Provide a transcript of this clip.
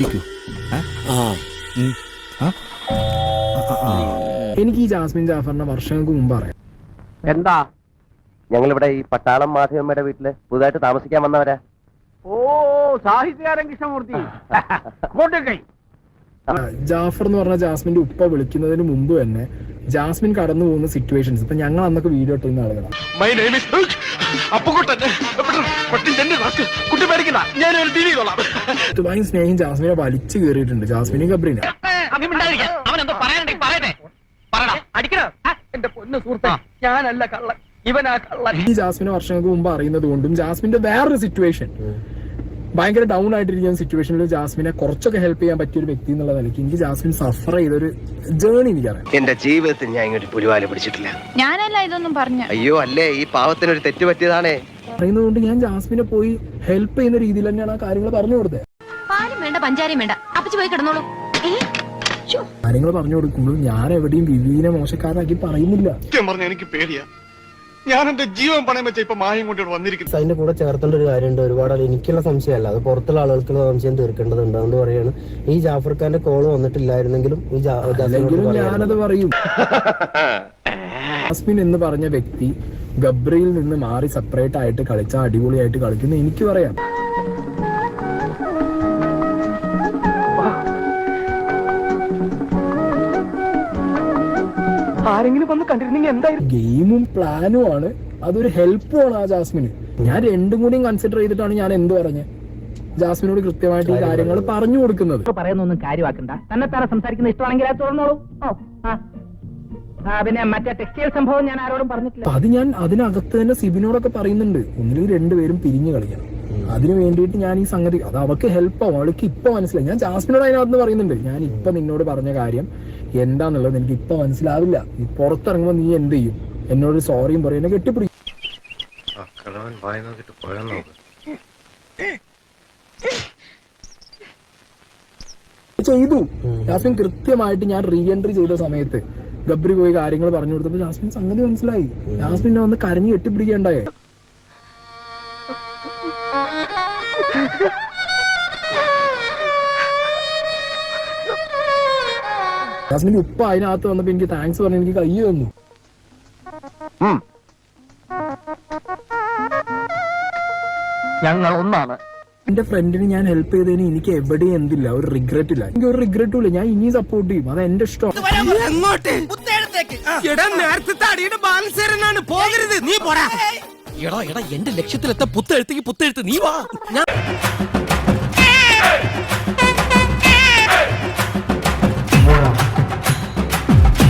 പഠിപ്പിക്കൂ. എനിക്ക് ഈ ജാസ്മിൻ ജാഫറിനെ വർഷങ്ങൾക്ക് മുമ്പ് അറിയാം. എന്താ? ഞങ്ങളിവിടെ ഈ പട്ടാളം മാധവമ്മയുടെ വീട്ടില് പുതുതായിട്ട് താമസിക്കാൻ വന്നവരാ. ഓ, സാഹിത്യകാരൻ കൃഷ്ണമൂർത്തി. ജാഫർ എന്ന് പറഞ്ഞ ജാസ്മിന്റെ ഉപ്പ വിളിക്കുന്നതിന് മുമ്പ് തന്നെ ജാസ്മിൻ കടന്നു പോകുന്ന സിറ്റുവേഷൻസ് ഇപ്പൊ ഞങ്ങൾ അന്നൊക്കെ വീഡിയോ ഇട്ടുന്ന ആളുകളാണ്. ഭയങ്കര സ്നേഹം ജാസ്മിനെ വലിച്ചു കയറിയിട്ടുണ്ട്, ജാസ്മിനും ഗബ്രീനെ. ഈ ജാസ്മിനെ വർഷങ്ങൾക്ക് മുമ്പ് അറിയുന്നത് കൊണ്ടും ജാസ്മിന്റെ വേറൊരു സിറ്റുവേഷൻ ഭയങ്കര ഡൗൺ ആയിട്ടിരിക്കുന്ന സിറ്റുവേഷനിൽ ജാസ്മിനെ കുറച്ചൊക്കെ ഹെൽപ്പ് ചെയ്യാൻ പറ്റിയ ഒരു വ്യക്തി എന്നുള്ള നിലയ്ക്ക് എനിക്ക് ജാസ്മിൻ സഫർ ചെയ്തൊരു ജേർണി എനിക്കറിയാം. എന്റെ ജീവിതത്തിൽ ഞാൻ ഇങ്ങോട്ട് പുലിവാല പിടിച്ചിട്ടില്ല. ഞാനല്ല ഇതൊന്നും പറഞ്ഞു. അയ്യോ അല്ലേ, ഈ പാവത്തിനൊരു തെറ്റ് പറ്റിയതാണേ പറയുന്നതുകൊണ്ട് ഞാൻ ജാസ്മിനെ പോയി ഹെൽപ്പ് ചെയ്യുന്ന രീതിയിൽ തന്നെയാണ് ആ കാര്യങ്ങൾ പറഞ്ഞു കൊടുത്തത്. പാലും വേണ്ട പഞ്ചാരയും വേണ്ട, അപ്പച്ചി പോയി കിടന്നോളൂ. കാര്യങ്ങൾ പറഞ്ഞു കൊടുക്കുമ്പോൾ ഞാൻ എവിടെയും വിവീനെ മോശക്കാരനാക്കി പറയുന്നില്ല. എനിക്ക് പേടിയാ, ഞാൻ എന്റെ ജീവൻ പണയം വെച്ച ഇപ്പൊ മായം കൊണ്ട് വന്നിരിക്കുന്നു. അതിന്റെ കൂടെ ചേർത്തേണ്ട ഒരു കാര്യമുണ്ട്. ഒരുപാട് എനിക്കുള്ള സംശയമല്ല, അത് പുറത്തുള്ള ആളുകൾക്കുള്ള സംശയം തീർക്കേണ്ടതുണ്ട്. അതുകൊണ്ട് പറയാണ്, ഈ ജാഫർ ഖാന്റെ കോള് വന്നിട്ടില്ലായിരുന്നെങ്കിലും ഞാനത് പറയും. ജാസ്മിൻ എന്ന് പറഞ്ഞ വ്യക്തി ഗബ്രിയിൽ നിന്ന് മാറി സെപ്പറേറ്റ് ആയിട്ട് കളിച്ച അടിപൊളിയായിട്ട് കളിക്കുന്ന എനിക്ക് പറയാം. ആരെങ്കിലും വന്ന് കണ്ടിരുന്നെങ്കിൽ എന്തായാലും ഗെയിമും പ്ലാനും ആണ്, അതൊരു ഹെൽപ്പും ആണ് ആ ജാസ്മിന്. ഞാൻ രണ്ടും കൂടിയും കൺസിഡർ ചെയ്തിട്ടാണ് ഞാൻ എന്ത് പറഞ്ഞത്, ജാസ്മിനോട് കൃത്യമായിട്ട് ഈ കാര്യങ്ങൾ പറഞ്ഞു കൊടുക്കുന്നത്. പറയുന്നൊന്നും കാര്യമാക്കണ്ട, തന്നെ സംസാരിക്കുന്ന ഇഷ്ടമാണെങ്കിൽ അത് തുറന്നോളൂ. പിന്നെ മറ്റേ ടെക്സ്റ്റൈൽ സംഭവം ഞാൻ ആരോടും പറഞ്ഞിട്ടില്ല. അത് ഞാൻ അതിനകത്ത് തന്നെ സിബിനോടൊക്കെ പറയുന്നുണ്ട്, ഒന്നില്ലെങ്കിൽ രണ്ടുപേരും പിരിഞ്ഞു കളിക്കണം. അതിനു വേണ്ടിയിട്ട് ഞാൻ ഈ സംഗതി അത് അവൾക്ക് ഹെൽപ്പാവും. അവൾക്ക് ഇപ്പൊ മനസ്സിലായി. ഞാൻ ജാസ്മിനോട് അതിനകത്ത് പറയുന്നുണ്ട്, ഞാൻ ഇപ്പൊ നിന്നോട് പറഞ്ഞ കാര്യം എന്താന്നുള്ളത് എനിക്ക് ഇപ്പൊ മനസ്സിലാവില്ല. ഈ പുറത്തിറങ്ങുമ്പോ നീ എന്ത് ചെയ്യും, എന്നോട് സോറിയും പറയും, എന്നെ കെട്ടിപ്പിടിക്കും. ചെയ്തു ജാസ്മിൻ കൃത്യമായിട്ട്. ഞാൻ റീ എൻട്രി ചെയ്ത സമയത്ത് ഗബ്രി പോയി കാര്യങ്ങൾ പറഞ്ഞു കൊടുത്തപ്പോ ജാസ്മിൻ സംഗതി മനസ്സിലായി. ജാസ്മിനെ വന്ന് കരഞ്ഞു കെട്ടിപ്പിടിക്കണ്ടായേ. ജാസ്മിന്റെ ഉപ്പ അതിനകത്ത് വന്നപ്പോ എനിക്ക് താങ്ക്സ് പറഞ്ഞു, എനിക്ക് കൈ തന്നു. ഞങ്ങൾ ഒന്നാണ്. എന്റെ ഫ്രണ്ടിന് ഞാൻ ഹെൽപ്പ് ചെയ്തതിന് എനിക്ക് എവിടെയും എന്തില്ല, ഒരു റിഗ്രറ്റ് ഇല്ല. എനിക്ക് ഒരു റിഗ്രറ്റും ഇല്ല. ഞാൻ ഇനിയും സപ്പോർട്ട് ചെയ്യും, അത് എന്റെ ഇഷ്ടം. എന്റെ ലക്ഷ്യത്തിലെത്താൻ പുത്തെഴുത്തേക്ക് പുത്തെഴുത്ത് നീ വാ.